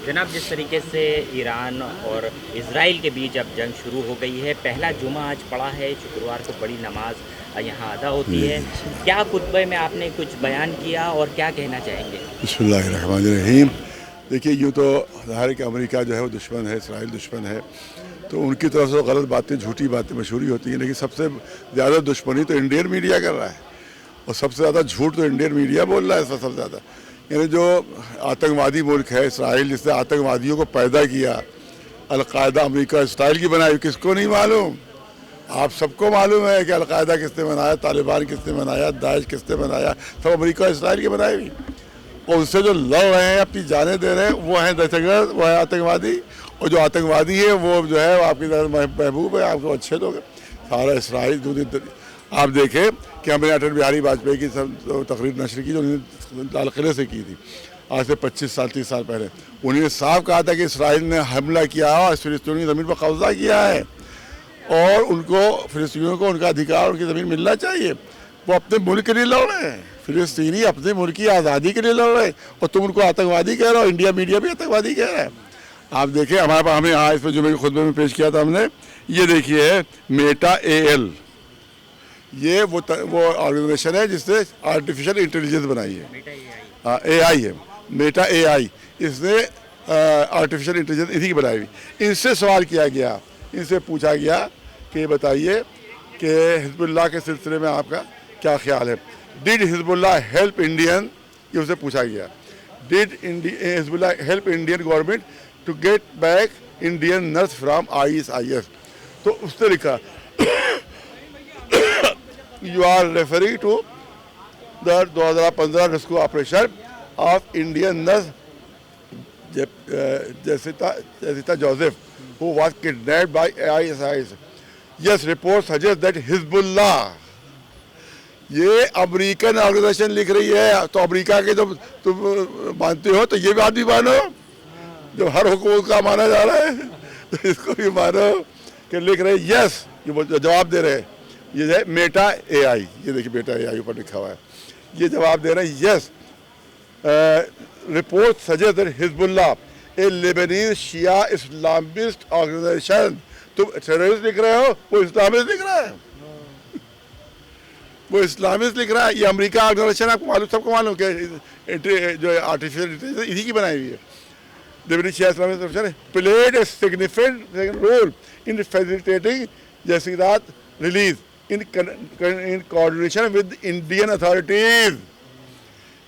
जनाब, जिस तरीके से ईरान और इज़राइल के बीच अब जंग शुरू हो गई है, पहला जुमा आज पड़ा है, शुक्रवार को बड़ी नमाज यहाँ अदा होती है। क्या खुतबे में आपने कुछ बयान किया और क्या कहना चाहेंगे? बिस्मिल्लाहिर्रहमानिर्रहीम। देखिए, यूँ तो ज़ाहिर है कि अमेरिका जो है वो दुश्मन है, इसराइल दुश्मन है, तो उनकी तरफ से गलत बातें, झूठी बातें मशहूरी होती हैं। लेकिन सबसे ज़्यादा दुश्मनी तो इंडियन मीडिया कर रहा है और सबसे ज़्यादा झूठ तो इंडियन मीडिया बोल रहा है सबसे ज़्यादा। यानी जो आतंकवादी मुल्क है इसराइल, जिसने आतंकवादियों को पैदा किया, अलकायदा अमेरिका इसराइल की बनाई, किसको नहीं मालूम? आप सबको मालूम है कि अलकायदा किसने बनाया, तालिबान किसने बनाया, दाइश किसने बनाया, सब अमेरिका इसराइल की बनाई हुई। और उससे जो लड़ रहे हैं, अपनी जानें दे रहे हैं, वो हैं दहशतगर्द, वो है आतंकवादी। और जो आतंकवादी है वो जो है वो आपकी तरह महबूब है, आपको अच्छे लोग हैं। सारा इसराइल आप देखें कि हमने अटल बिहारी वाजपेयी की तकरीर नशर की जो उन्होंने लाल किले से की थी आज से 25-30 साल पहले। उन्होंने साफ कहा था कि इसराइल ने हमला किया और फिलिस्तीनी की ज़मीन पर कब्जा किया है और उनको, फिलिस्तीनियों को उनका अधिकार, उनकी ज़मीन मिलना चाहिए। वो अपने मुल्क के लिए लड़ रहे हैं, फिलिस्तीनी अपने मुल्क की आज़ादी के लिए लड़ रहे हैं और तुम उनको आतंकवादी कह रहे हो। इंडिया मीडिया भी आतंकवादी कह रहा है। आप देखिए, हमारे पास हमें यहाँ इसमें जुमे के खुतबे में पेश किया था हमने, ये देखिए है मेटा AL। ये वो ऑर्गेनाइजेशन है जिसने आर्टिफिशियल इंटेलिजेंस बनाई है। हाँ, AI है, मेटा AI। इसने आर्टिफिशियल इंटेलिजेंस इसी की बनाई हुई। इनसे सवाल किया गया, इनसे पूछा गया कि बताइए कि हिजबुल्लाह के सिलसिले में आपका क्या ख्याल है। डिड हिजबुल्लाह हेल्प इंडियन, ये उसे पूछा गया। Did Hezbollah help Indian government to get back Indian nurse from ISIS। तो उसने लिखा you are referring to the 2015 rescue operation of Indian nurse Jesitha Joseph who was kidnapped by ISIS. Yes, reports suggest that Hezbollah, ये American organisation लिख रही है, तो America के जब तुम मानते हो तो ये बात भी मानो, जब हर हुकूमत का माना जा रहा है तो इसको भी मानो कि लिख रहे यस, ये जवाब दे रहे हैं। ये है मेटा AI, ये देखिए मेटा AI ऊपर लिखा हुआ है, ये जवाब दे रहे हैं yes. Report suggest that Hezbollah a Lebanese Shia Islamist organisation. तुम टेररिस्ट लिख रहे हो, वो इस्लामिस्ट लिख रहा है, वो इस्लामिस्ट लिख रहा है। ये अमेरिका ऑर्गेनाइजेशन, आपको मालूम, सबको मालूम कि जो आर्टिफिशियल इंटेलिजेंस इसी की बनाई हुई है। Lebanese Shia Islamist organisation played a significant role in facilitating जसीरात release in coordination with Indian authorities.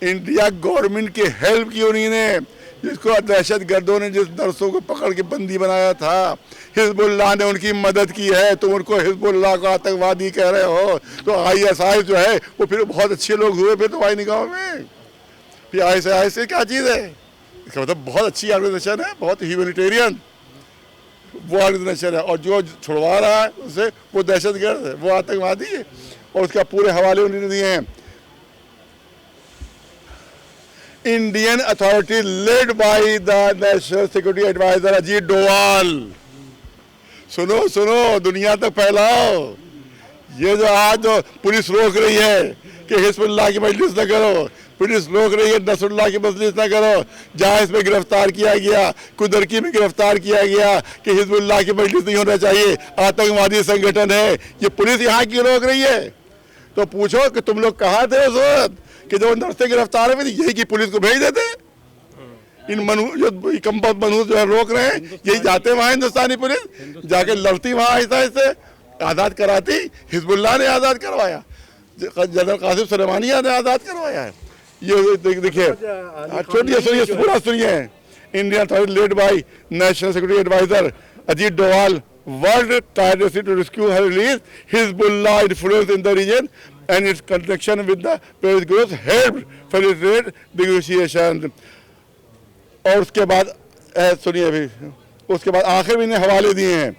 India government की हेल्प की उन्होंने, जिसको दहशत गर्दों ने जिस नर्सों को पकड़ के बंदी बनाया था, हिजबुल्लाह ने उनकी मदद की है। तुम उनको हिजबुल्लाह को आतंकवादी कह रहे हो, तो ISIS जो है वो फिर बहुत अच्छे लोग हुए फिर तुम्हारी निगाहों में। फिर ISIS से क्या चीज़ है? इसका मतलब बहुत अच्छी ऑर्गेनाइजेशन है, बहुत ह्यूमैनिटेरियन वो ऑर्गेनाइजेशन है, और जो छुड़वा रहा है उसे वो दहशत गर्द है, वो आतंकवादी है। और उसका पूरे हवाले उन्होंने दिए हैं। Indian authority led by the national security adviser Ajit Doval. सुनो सुनो, दुनिया तक फैलाओ। ये जो आज जो पुलिस रोक रही है कि हिजबुल्लाह की मजलिस न करो, पुलिस रोक रही है नसरुल्लाह की मजलिस न करो, जहाँ इसमें गिरफ्तार किया गया, कुदरकी में गिरफ्तार किया गया कि हिजबुल्लाह की मजलिस नहीं होना चाहिए, आतंकवादी संगठन है, ये पुलिस यहाँ की रोक रही है। तो पूछो कि तुम लोग कहाँ थे उस वक्त कि जो नर्सें गिरफ्तार हुई, यही की पुलिस को भेज देते। इन जो कम्बख्त मनहूस जो है रोक रहे हैं, यही जाते वहाँ हिंदुस्तानी पुलिस जाके लड़ती, वहाँ आहिस्ता आहिस्ता आज़ाद कराती। हिजबुल्लाह ने आज़ाद करवाया, जनरल कासिम सुलेमानी ने आज़ाद करवाया है। ये देखिए, छोटी पूरा सुनिए। India authority led by national security adviser Ajit Doval worked tirelessly to rescue her release. Hezbollah influence in the region and its connection with the terrorist groups helped facilitate negotiation. और उसके बाद सुनिए अभी, उसके बाद आखिर में इन्हें हवाले दिए हैं।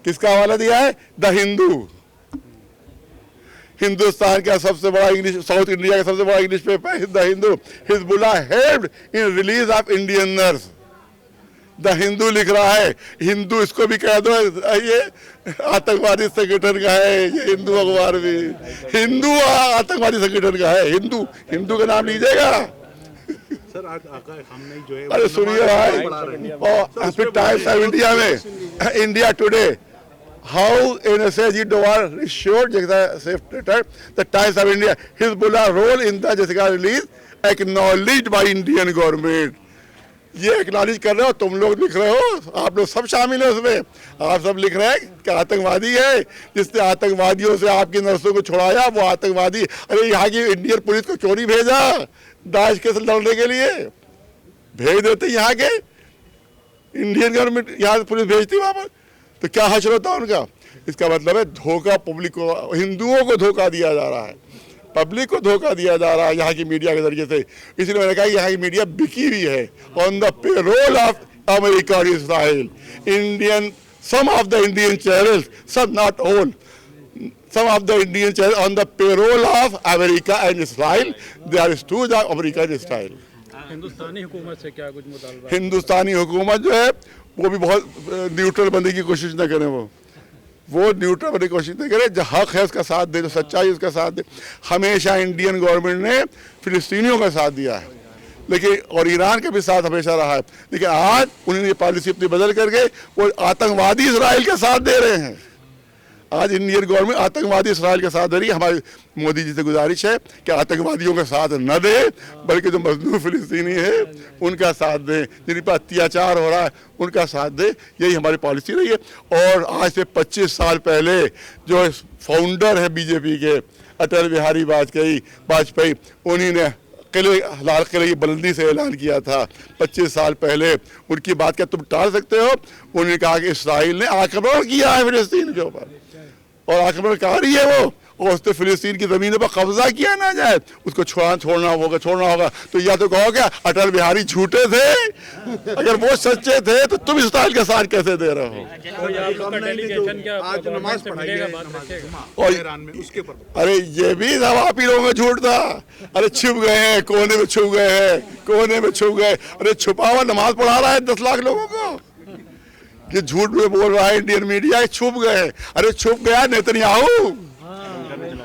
किसका हवाला दिया है? द हिंदू, हिंदुस्तान का सबसे बड़ा इंग्लिश, साउथ इंडिया का सबसे बड़ा इंग्लिश पेपर है the Hindu. Hezbollah helped in release of Indian nurse. The Hindu लिख रहा है, हिंदू इसको भी कह दो, ये आतंकवादी संगठन का है। ये हिंदू अखबार भी हिंदू आतंकवादी संगठन का है। हिंदू, हिंदू का नाम लीजिएगा। सर आज आका खामनेई जो है अरे सुनिए भाई, और फिर टाइम्स ऑफ इंडिया में, India Today, how NSA ji Doval ensured जगह safe the Times of India Hezbollah role in the जैसे release acknowledged by Indian government. ये एक्नॉलेज कर रहे हो, तुम लोग लिख रहे हो, आप लोग सब शामिल है उसमें। आप सब लिख रहे हैं कि आतंकवादी है, जिसने आतंकवादियों से आपकी नर्सों को छुड़ाया वो आतंकवादी। अरे यहाँ की इंडियन पुलिस को क्यों नहीं भेजा दाइश के साथ लड़ने के लिए? भेज देते यहाँ के, इंडियन गवर्नमेंट यहाँ पुलिस भेजती वहाँ पर, तो क्या हश्र होता उनका? इसका मतलब है धोखा पब्लिक को, हिंदुओं को धोखा दिया जा रहा है, पब्लिक को धोखा दिया जा रहा है यहाँ की मीडिया के जरिए से। इसलिए मैंने कहा यहाँ की मीडिया बिकी हुई है on the payroll of America और Israel. Indian, some of the Indian channels, सब not all, some of the Indian channels on the payroll of America and Israel. They are stewards of America and Israel. हिंदुस्तानी हुकूमत से क्या कुछ मुतालबा? हिंदुस्तानी हुकूमत जो है वो भी बहुत न्यूट्रल बनने की कोशिश न करें, वो न्यूट्रल बनने की कोशिश नहीं करे, जो हक है उसका साथ दे, जो सच्चाई उसका साथ दे। हमेशा इंडियन गवर्नमेंट ने फिलिस्तीनियों का साथ दिया है, लेकिन और ईरान के भी साथ हमेशा रहा है, लेकिन आज उन्होंने पॉलिसी अपनी बदल करके वो आतंकवादी इसराइल का साथ दे रहे हैं। आज इंडियन गवर्नमेंट आतंकवादी इसराइल के साथ दे रही है। हमारी मोदी जी से गुजारिश है कि आतंकवादियों का साथ न दे, बल्कि जो मजलूम फिलिस्तीनी है उनका साथ दें, जिन पर अत्याचार हो रहा है उनका साथ दे। यही हमारी पॉलिसी रही है। और आज से 25 साल पहले जो फाउंडर है बीजेपी के, अटल बिहारी वाजपेयी, उन्हीं ने लाल किले की बुलंदी से ऐलान किया था 25 साल पहले। उनकी बात क्या तुम टाल सकते हो? उन्होंने कहा कि इसराइल ने आक्रमण किया है फिलिस्तीन के ऊपर, और आक्रमणकारी है वो, और उसने फिलिस्तीन की ज़मीनों पर कब्जा किया ना जाए, उसको छोड़ना होगा। तो या तो कहो क्या अटल बिहारी झूठे थे? अगर वो सच्चे थे तो तुम इसराइल के साथ कैसे दे रहे हो? आज नमाज पढ़ाएगा और ईरान में उसके ऊपर, अरे ये भी सब आप ही लोगों में झूठ था। अरे छुप गए हैं, कोने में छुप गए हैं, कोने में छुप गए। अरे छुपा हुआ नमाज पढ़ा रहा है 10 लाख लोगों को। ये झूठ में बोल रहा है इंडियन मीडिया, छुप गए। अरे छुप गया नेतन्याहू,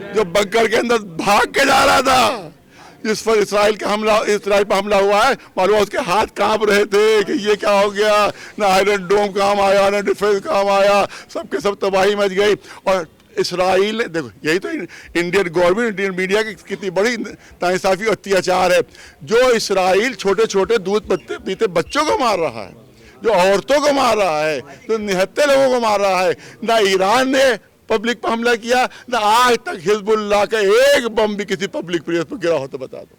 जो बंकर के अंदर भाग के जा रहा था, जिस पर इसराइल पर हमला हुआ है, मालूम उसके हाथ कांप रहे थे कि ये क्या हो गया, ना आयरन डोम काम आया, ना डिफेंस काम आया, सबके सब तबाही मच गई। और इसराइल, देखो यही तो इंडियन गवर्नमेंट, इंडियन मीडिया की कितनी बड़ी नाइंसाफी और अत्याचार है। जो इसराइल छोटे छोटे दूध पीते बच्चों को मार रहा है, जो औरतों को मार रहा है, जो निहत्थे लोगों को मार रहा है, ना ईरान ने पब्लिक पर हमला किया, ना आज तक हिजबुल्लाह का एक बम भी किसी पब्लिक प्लेस पर गिरा हो तो बता दो।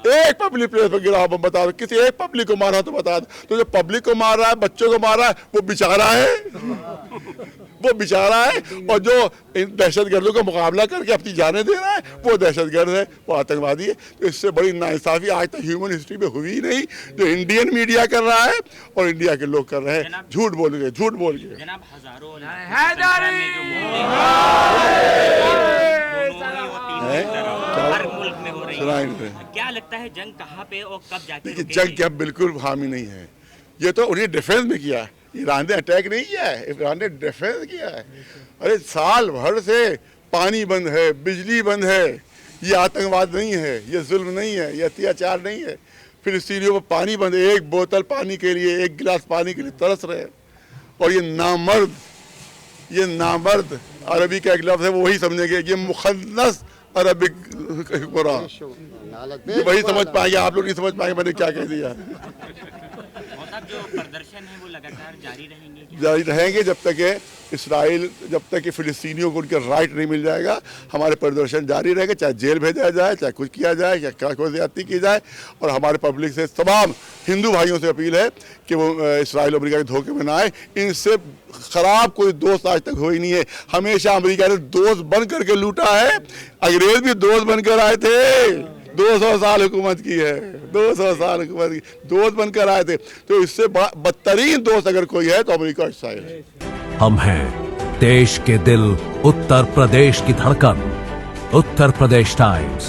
एक पब्लिक प्लेस पर गिरा हो बता दो, किसी एक पब्लिक को मारा हो तो बता दो। तो जो पब्लिक को मार रहा है, बच्चों को मार रहा है, वो बेचारा है, वो बेचारा है। और जो इन दहशतगर्दों का मुकाबला करके अपनी जानें दे रहा है, वो दहशतगर्द है, वो आतंकवादी है। तो इससे बड़ी नाइंसाफी आज तक ह्यूमन हिस्ट्री में हुई ही नहीं, जो इंडियन मीडिया कर रहा है और इंडिया के लोग कर रहे हैं, झूठ बोल के। जनाब हजारों हर मुल्क में हो रही है, क्या लगता है जंग कहाँ पे और कब जाके रुकेगी? जंग क्या बिल्कुल हामी नहीं है। ये तो उन्हें डिफेंस में किया है, ईरान ने अटैक नहीं किया है, ईरान ने डिफेंस किया है। अरे साल भर से पानी बंद है, बिजली बंद है, ये आतंकवाद नहीं है, ये जुल्म नहीं है, ये अत्याचार नहीं है। फिलिस्तीनियों को पानी बंद है, एक बोतल पानी के लिए, एक गिलास पानी के लिए तरस रहे हैं। और ये नामर्द अरबी का एक लफ्ज़ है, वो वही समझेंगे, ये मुखन्नस अरबिक कुरान, वही समझ पाएंगे। आप लोग नहीं समझ पाएंगे मैंने क्या कह दिया। जो प्रदर्शन है वो लगातार जारी रहेंगे जब तक कि इसराइल, जब तक कि फिलिस्तीनियों को उनके राइट नहीं मिल जाएगा, हमारे प्रदर्शन जारी रहेंगे। चाहे जेल भेजा जाए, चाहे कुछ किया जाए, या क्या कोई ज्यादती की जाए। और हमारे पब्लिक से, तमाम हिंदू भाइयों से अपील है कि वो इसराइल अमेरिका के धोखे में ना आए। इनसे ख़राब कोई दोस्त आज तक हुई नहीं है। हमेशा अमेरिका ने दोस्त बन करके लूटा है, अंग्रेज भी दोस्त बनकर आए थे। 200 साल हुकूमत की है, 200 साल हुकूमत की, दोस्त बनकर आए थे। तो इससे बदतरीन दोस्त अगर कोई है तो अमेरिका इसराइल है। हम हैं देश के दिल, उत्तर प्रदेश की धड़कन, उत्तर प्रदेश टाइम्स।